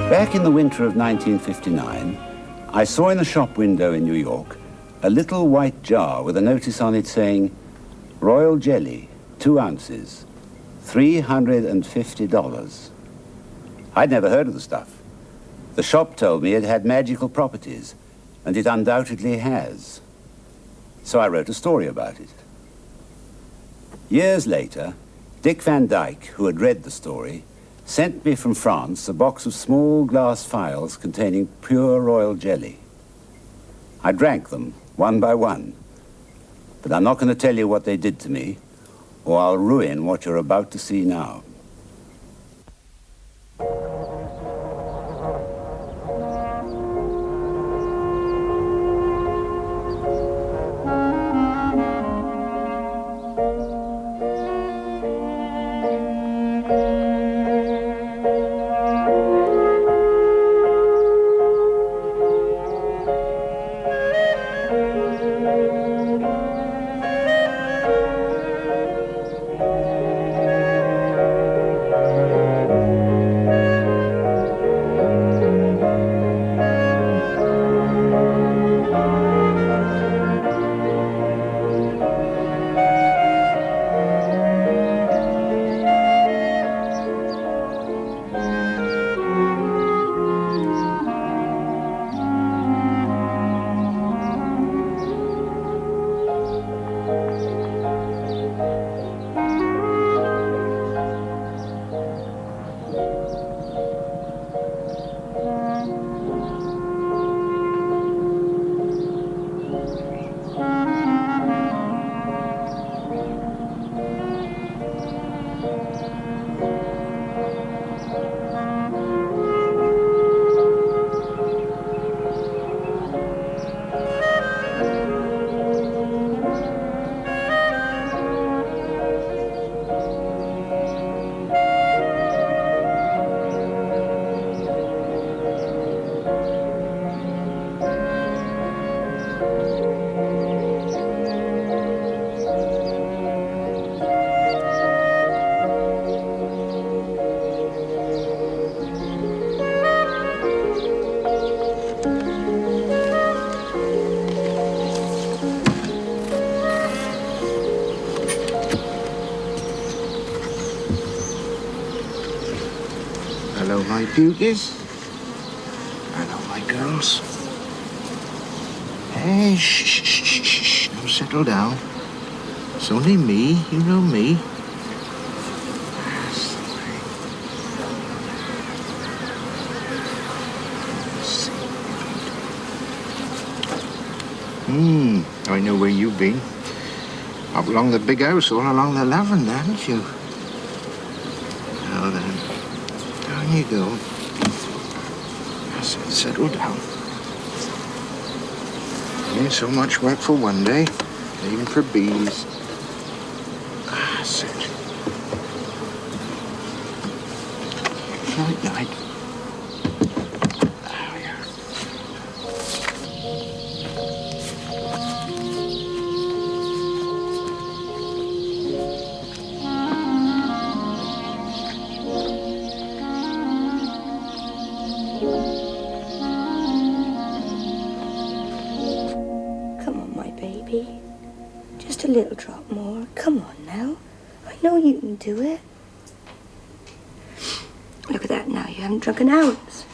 Back in the winter of 1959, I saw in a shop window in New York a little white jar with a notice on it saying, Royal Jelly, 2 ounces, $350. I'd never heard of the stuff. The shop told me it had magical properties, and it undoubtedly has. So I wrote a story about it. Years later, Dick Van Dyke, who had read the story, sent me from France a box of small glass phials containing pure royal jelly. I drank them, one by one. But I'm not going to tell you what they did to me, or I'll ruin what you're about to see now. Hello, my beauties. Hello, my girls. Hey, shh. Now settle down. It's only me, you know me. That's the way. I know where you've been. Up along the big house, all along the lavender, haven't you? Now then. Down you go. That's it, settle down. Ain't so much work for one day, even for bees. That's it. Night. There we are. Just a little drop more. Come on now. I know you can do it. Look at that now. You haven't drunk an ounce.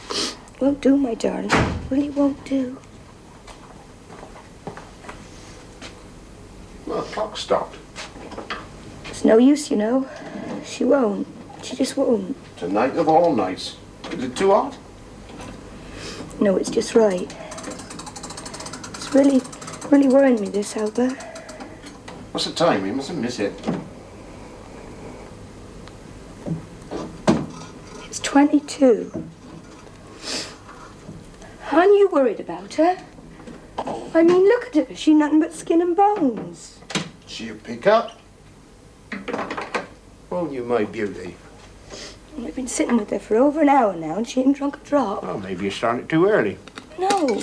Won't do, my darling. Really won't do. Well, the clock stopped. It's no use, you know. She won't. She just won't. Tonight of all nights. Is it too hot? No, it's just right. It's really worrying me, this, Albert. What's the time? We mustn't miss it. It's 22. Aren't you worried about her? I mean, look at her. She's nothing but skin and bones. She'll pick up. Won't you, my beauty? I've been sitting with her for over an hour now, and she ain't drunk a drop. Oh, maybe you started too early. No.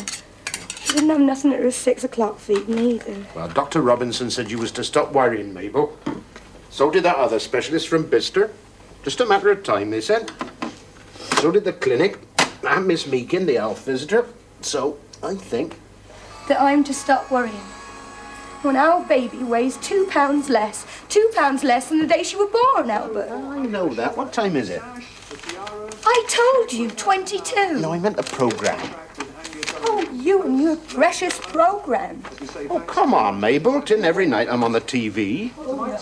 She didn't have nothing at her 6 o'clock feeding either. Well, Dr. Robinson said you was to stop worrying, Mabel. So did that other specialist from Bicester. Just a matter of time, they said. So did the clinic. I'm Miss Meakin, the elf visitor. So, I think... that I'm to stop worrying. When our baby weighs 2 pounds less. 2 pounds less than the day she was born, Albert. I know that. What time is it? I told you, 22. No, I meant the programme. Oh, you and your precious program. Oh, come on, Mabel. Tin every night I'm on the TV. Oh, no.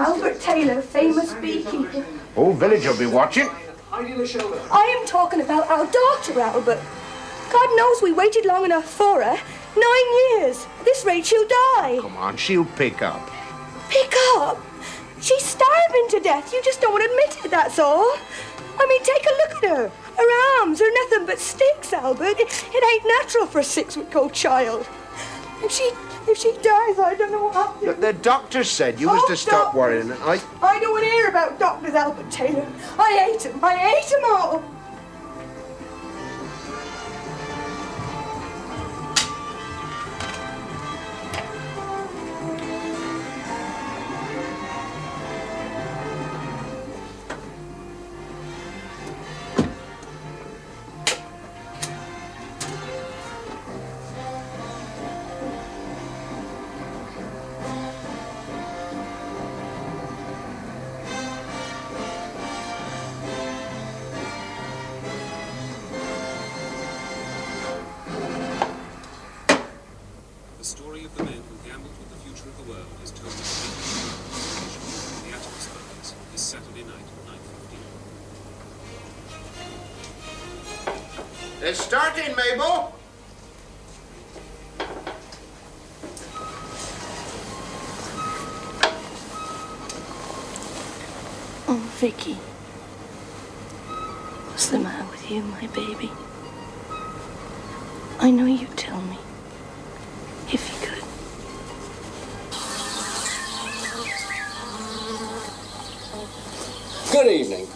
Albert Taylor, famous beekeeper. Whole village will be watching. I am talking about our daughter, Albert. God knows we waited long enough for her. 9 years. At this rate, she'll die. Come on, she'll pick up. Pick up? She's starving to death. You just don't want to admit it, that's all. I mean, take a look at her. Her arms are nothing but sticks, Albert. It ain't natural for a 6-week-old child. If she dies, I don't know what I'll do. The doctor said you was to stop worrying. I don't want to hear about doctors, Albert Taylor. I hate them. I hate them all. The story of the men who gambled with the future of the world is told in the Atticus Brothers this Saturday night at 9:15. It's starting, Mabel. Oh, Vicky. What's the matter with you, my baby? I know you'd tell me. If you could. Good evening.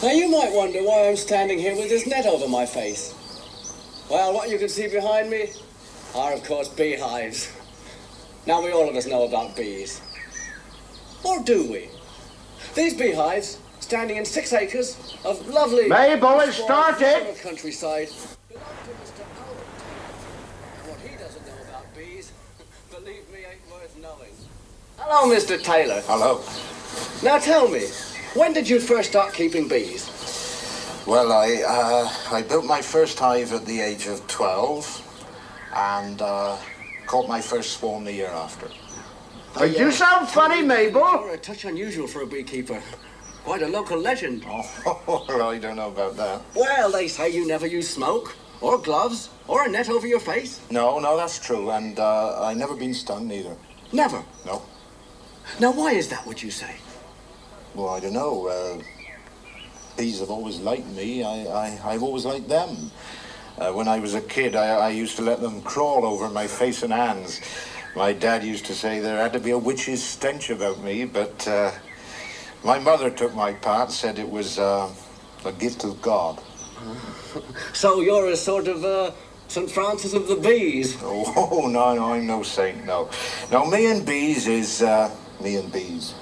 Now you might wonder why I'm standing here with this net over my face. Well, what you can see behind me are, of course, beehives. Now, we all of us know about bees. Or do we? These beehives, standing in 6 acres of lovely... Mabel, it started! ...countryside, belong to Mr. Albert. What he doesn't know about bees, believe me, ain't worth knowing. Hello, Mr. Taylor. Hello. Now tell me, when did you first start keeping bees? Well, I built my first hive at the age of 12 and caught my first swarm the year after. You sound funny, Mabel. You're a touch unusual for a beekeeper. Quite a local legend. Oh, I don't know about that. Well, they say you never use smoke, or gloves, or a net over your face. No, that's true, and I never been stung either. Never? No. Now, why is that, would you say? Well, I don't know. Bees have always liked me. I've always liked them. When I was a kid, I used to let them crawl over my face and hands. My dad used to say there had to be a witch's stench about me, but my mother took my part, said it was a gift of God. So you're a sort of St. Francis of the bees? Oh, no, I'm no saint, no. No, me and bees is me and bees.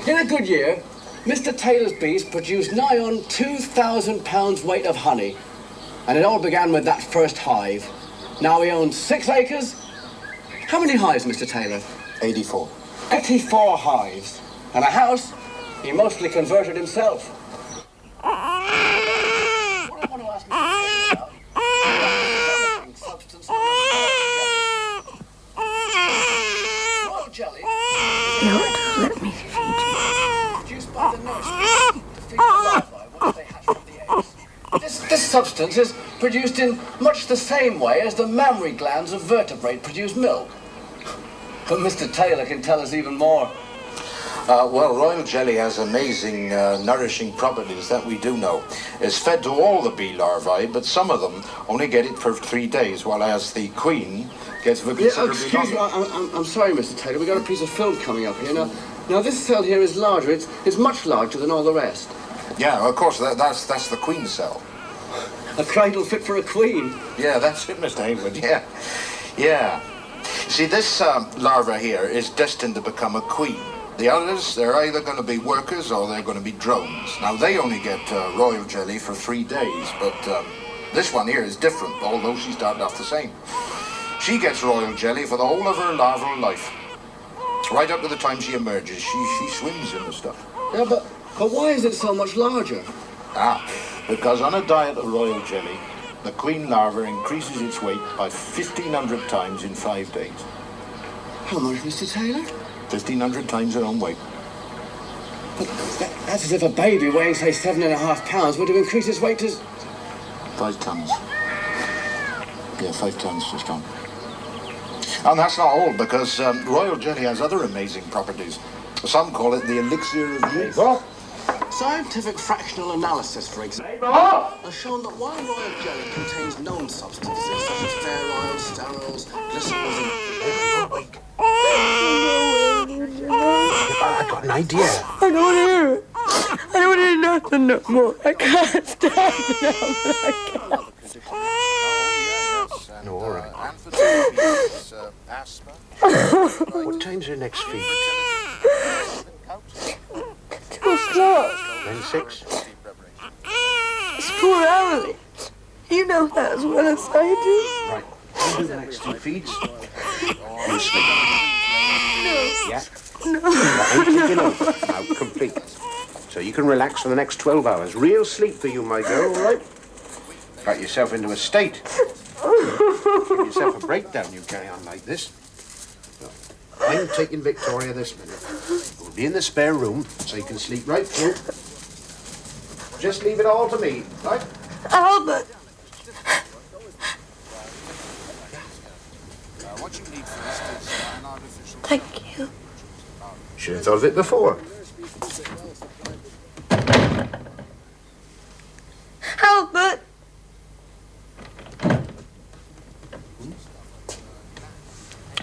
In a good year, Mr. Taylor's bees produced nigh on 2,000 pounds weight of honey. And it all began with that first hive. Now he owns 6 acres. How many hives, Mr. Taylor? 84. 84 hives. And a house he mostly converted himself. What I want to ask Mr. Taylor about is the substance known as royal jelly. Lord, let me feed you. Produced by the nurse to feed the larvae once they hatch from the eggs. This substance is produced in much the same way as the mammary glands of vertebrate produce milk. But Mr. Taylor can tell us even more. Well, royal jelly has amazing nourishing properties that we do know. It's fed to all the bee larvae, but some of them only get it for 3 days, while as the queen gets for considerably excuse me, longer. I'm sorry, Mr. Taylor. We've got a piece of film coming up here. Now this cell here is larger. It's much larger than all the rest. Yeah, of course, that's the queen cell. A cradle fit for a queen. Yeah, that's it, Mr. Haywood, yeah. See, this larva here is destined to become a queen. The others, they're either going to be workers or they're going to be drones. Now, they only get royal jelly for 3 days, but this one here is different, although she started off the same. She gets royal jelly for the whole of her larval life. Right up to the time she emerges. She swims in the stuff. Yeah, but why is it so much larger? Because on a diet of royal jelly, the queen larva increases its weight by 1,500 times in 5 days. How much, Mr. Taylor? 1,500 times her own weight. But that's as if a baby weighing, say, 7.5 pounds would have increased its weight to... 5 tons. Yeah, 5 tons just gone. And that's not all, because royal jelly has other amazing properties. Some call it the elixir of youth. Scientific fractional analysis, for example, has shown that while royal jelly contains known substances such as fair oils, sterols, glycerols, and... I got an idea. I don't want to hear it. I don't want to hear nothing no more. I can't stand it now, but I can't. No, all right. Asthma. What time's your next feed? 2 o'clock. Then 6. It's 4 hourly. You know that as well as I do. Right. I'll do the next 2 feeds. You sleep. Yeah? No. I'm taking over. Now, complete. So you can relax for the next 12 hours. Real sleep for you, my girl, all right? Got yourself into a state. Give yourself a breakdown, you carry on like this. I'm taking Victoria this minute. We'll be in the spare room, so you can sleep right through. Just leave it all to me, right? Albert. Thank you. Should have thought of it before. Albert.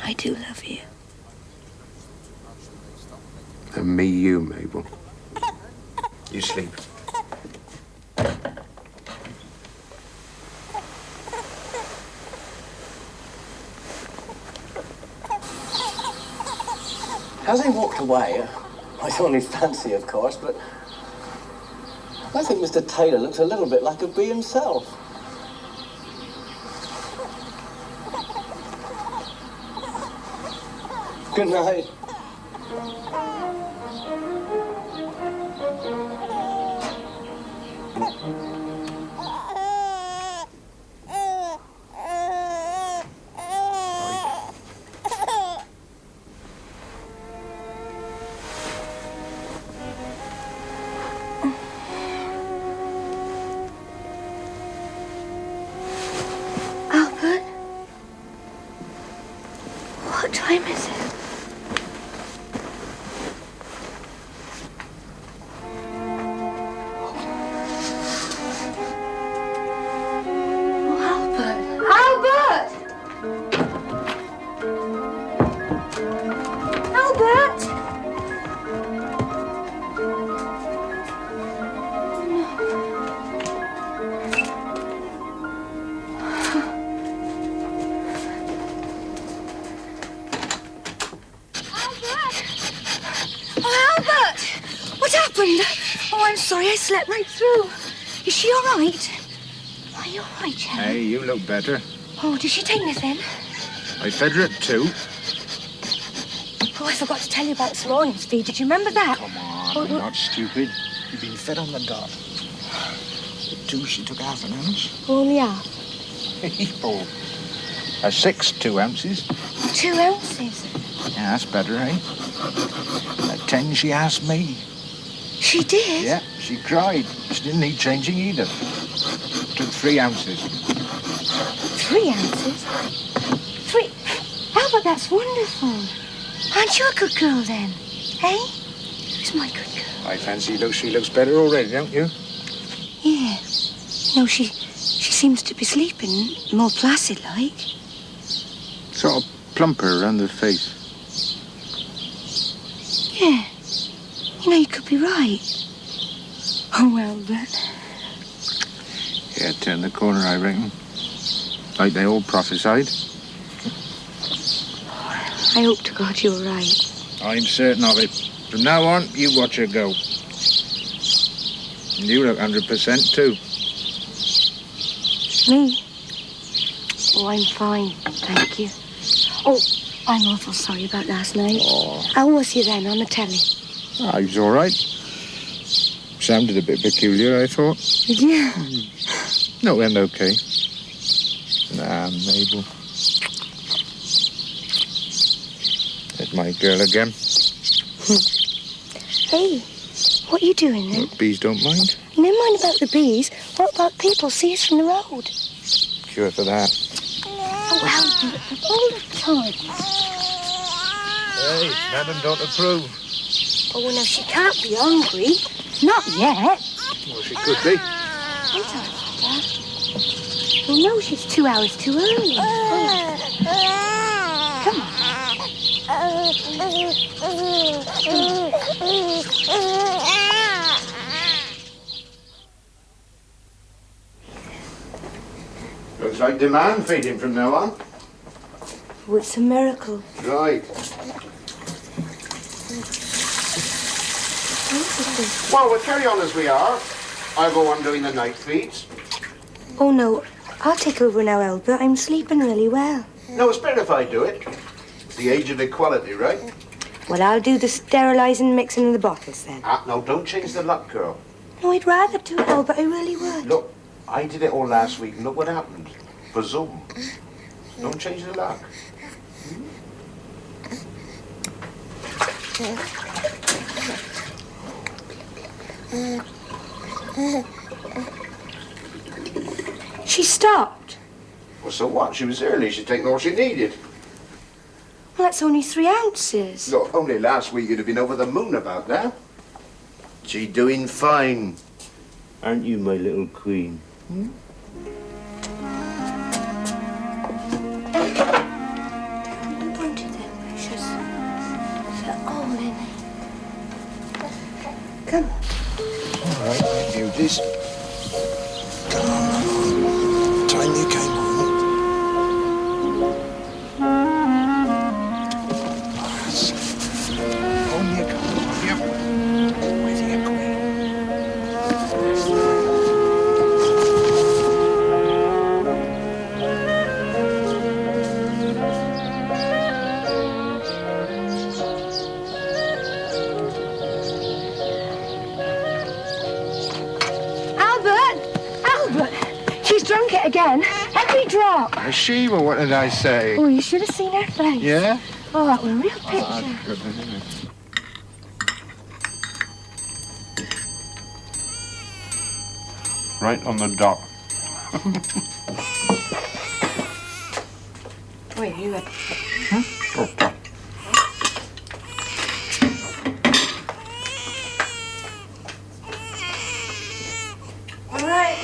I do love you. And me you, Mabel. You sleep. As he walked away, I only fancy, of course, but I think Mr. Taylor looks a little bit like a bee himself. Good night. Albert? What time is it? Oh, I'm sorry, I slept right through. Is she all right? Are you all right, Jen? Hey, you look better. Oh, did she take anything? I fed her at 2. Oh, I forgot to tell you about this morning's feed. Did you remember that? Come on, I'm not stupid. You've been fed on the dot. At 2, she took half an ounce. Only half. Oh. At 6, 2 ounces. 2 ounces? Yeah, that's better, eh? At 10, she asked me. She did? Yeah, she cried. She didn't need changing either. Took 3 ounces. 3 ounces? 3? Albert, that's wonderful. Aren't you a good girl then? Eh? Who's my good girl? I fancy she looks better already, don't you? Yeah. No, she seems to be sleeping more placid-like. Sort of plumper around the face. Yeah. You know, you could be right. Oh, Albert. Yeah, turn the corner, I reckon. Like they all prophesied. I hope to God you're right. I'm certain of it. From now on, you watch her go. And you look 100% too. Me? Oh, I'm fine, thank you. Oh, I'm awful sorry about last night. Oh. How was you then on the telly? Ah, he was all right. Sounded a bit peculiar, I thought. Yeah. No, went okay. Nah, Mabel. There's my girl again. Hey, what are you doing then? Well, bees don't mind. Never mind about the bees. What about people see us from the road? Cure for that. Oh, Albert, all the time. Hey, Madam don't approve. Oh, well, no, she can't be hungry. Not yet. Well, she could be. I'm sorry about that. Oh, no, she's 2 hours too early. Oh. Come on. Looks like demand feeding from now on. Oh, it's a miracle. Right. Well, we'll carry on as we are. I'll go on doing the night feeds. Oh, no. I'll take over now, Albert. I'm sleeping really well. No, it's better if I do it. It's the age of equality, right? Well, I'll do the sterilising and mixing of the bottles then. Ah, no, don't change the luck, girl. No, I'd rather do it, Albert. I really would. Look, I did it all last week, and look what happened. Bazoom. Don't change the luck. She stopped. Well, so what? She was early. She'd taken all she needed. Well, that's only 3 ounces. Look, only last week you'd have been over the moon about that. She's doing fine. Aren't you, my little queen? Don't do that, precious. They're all in. Come on. All right, my beauties. Come on, Mama. Time you came home. Yes. On you go. Yep. With your queen. Albert! She's drunk it again. Every drop. Is she? Well, what did I say? Oh, you should have seen her face. Yeah? Oh, that was a real Oh, picture. that's good, isn't it? Right on the dot. Wait, you went. Oh, All right.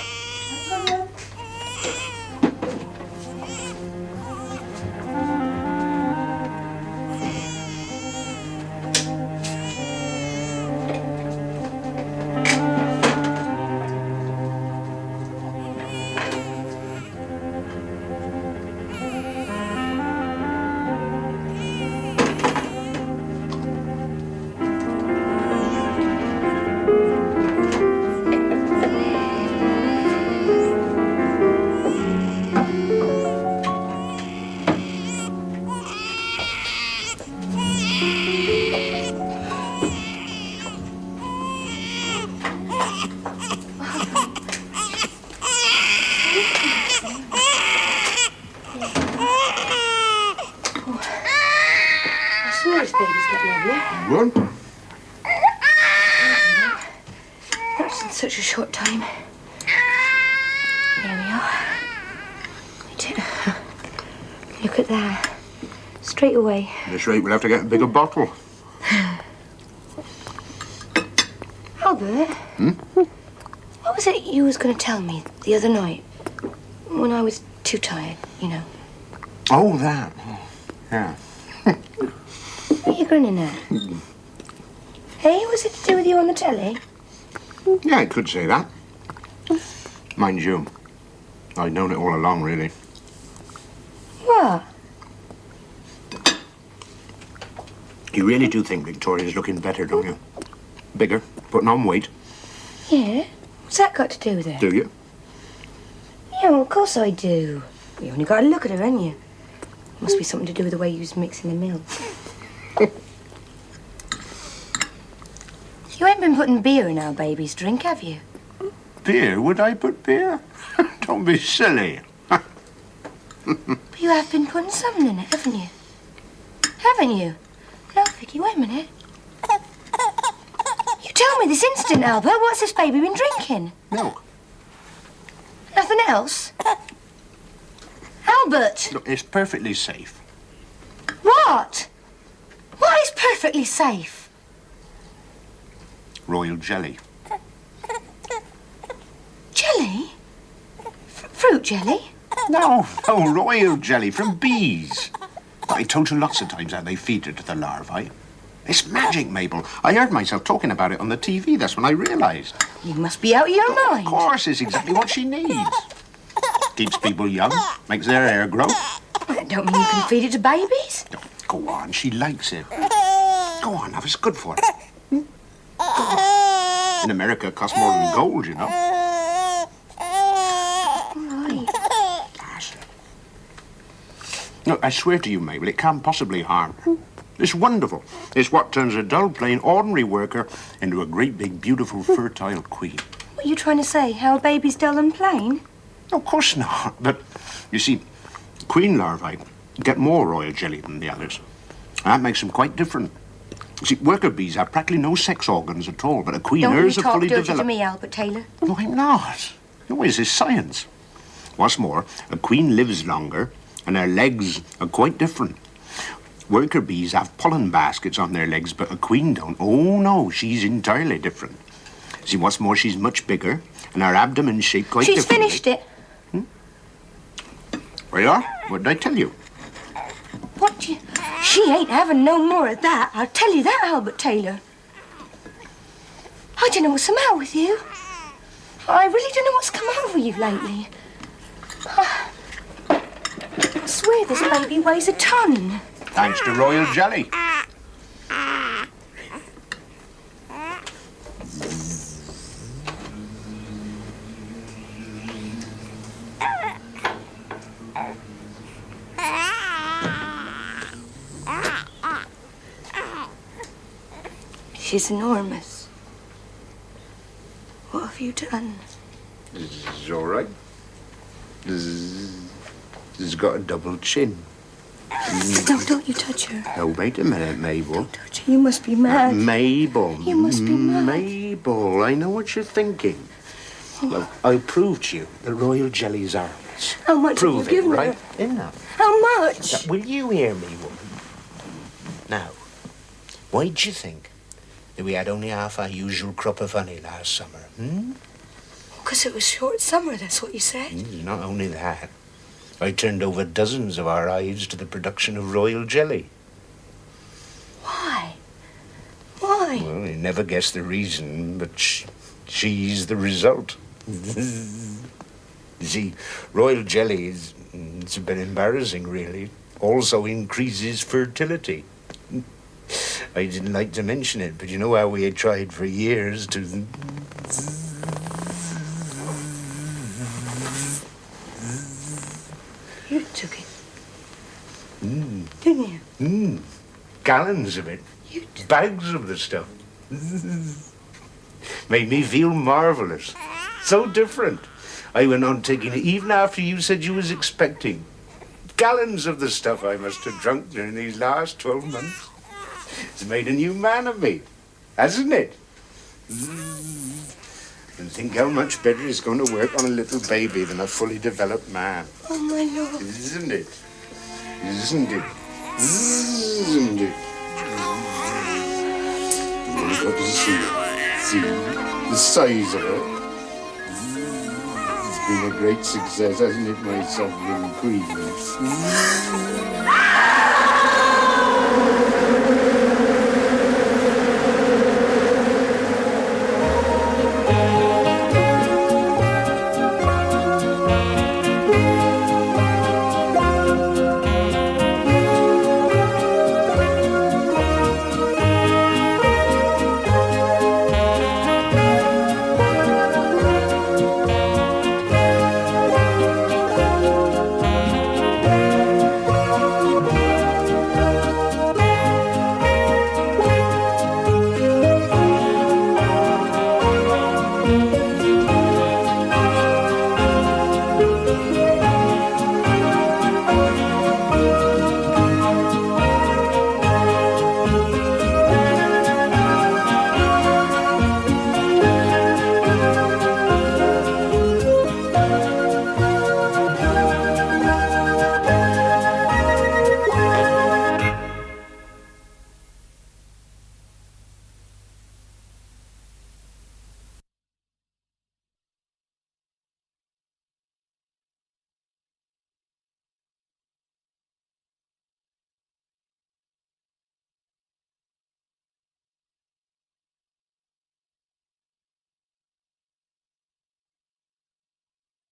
I swear this baby's getting lovely. good. That's in such a short time. There we are. Look at that. Straight away. At this rate, we'll have to get a bigger bottle. Albert? What was it you was going to tell me the other night? When I was too tired, you know. Oh, that. Yeah. What are you grinning at? Hey, was it to do with you on the telly? Yeah, I could say that. Mind you, I'd known it all along, really. What? You really do think Victoria's looking better, don't you? Bigger, putting on weight. Yeah? What's that got to do with it? Do you? Yeah, well, of course I do. You only got to look at her, haven't you? Must be something to do with the way you was mixing the milk. You ain't been putting beer in our baby's drink, have you? Beer? Would I put beer? Don't be silly. But you have been putting something in it, haven't you? Haven't you? No, Vicky, wait a minute. You tell me this instant, Albert. What's this baby been drinking? Milk. Nothing else? Albert! Look, it's perfectly safe. What? What is perfectly safe? Royal jelly. Jelly? Fruit jelly? No, royal jelly from bees. I told you lots of times how they feed it to the larvae. It's magic, Mabel. I heard myself talking about it on the TV. That's when I realised. You must be out of your mind. Of course, it's exactly what she needs. Keeps people young, makes their hair grow. That don't mean you can feed it to babies. Go on, she likes it. Go on, now, it's good for her. In America, it costs more than gold, you know. Right. Look, I swear to you, Mabel, it can't possibly harm her. It's wonderful. It's what turns a dull, plain, ordinary worker into a great, big, beautiful, fertile queen. What are you trying to say? How a baby's dull and plain? Of course not. But, you see, queen larvae get more royal jelly than the others. That makes them quite different. You see, worker bees have practically no sex organs at all, but a queen, Don't you hers are talk fully dirty developed. to me, Albert Taylor. No, I'm not. No, this is science. What's more, a queen lives longer, and her legs are quite different. Worker bees have pollen baskets on their legs, but a queen don't. Oh, no, she's entirely different. See, what's more, she's much bigger, and her abdomen's shaped quite She's differently. finished it. Well, you are? What did I tell you? What do you... She ain't having no more of that. I'll tell you that, Albert Taylor. I don't know what's the matter with you. I really don't know what's come over you lately. I swear this baby weighs a ton. Thanks to royal jelly. She's enormous. What have you done? It's all right. She's got a double chin. Don't you touch her. Oh, wait a minute, Mabel. Don't touch her. You must be mad. Mabel. You must be mad. Mabel, I know what you're thinking. Look, I'll prove to you that royal jelly's ours. How much Prove have you given it, right? her? Enough. How much? Now, will you hear me, woman? Now, why'd you think that we had only half our usual crop of honey last summer? Because it was short summer, that's what you said. Not only that, I turned over dozens of our hives to the production of royal jelly. Why? Why? Well, you never guess the reason, but she's the result. You see, royal jelly it's a bit embarrassing, really. Also increases fertility. I didn't like to mention it, but you know how we had tried for years to... You took it. Didn't you? Gallons of it. Bags of the stuff. Made me feel marvellous. So different. I went on taking it even after you said you was expecting. Gallons of the stuff I must have drunk during these last 12 months. It's made a new man of me, hasn't it? And think how much better it's going to work on a little baby than a fully developed man. Oh, my Lord. Isn't it? Isn't it? Isn't it? You've got to see it. See the size of it. It's been a great success, hasn't it, my sovereign queen?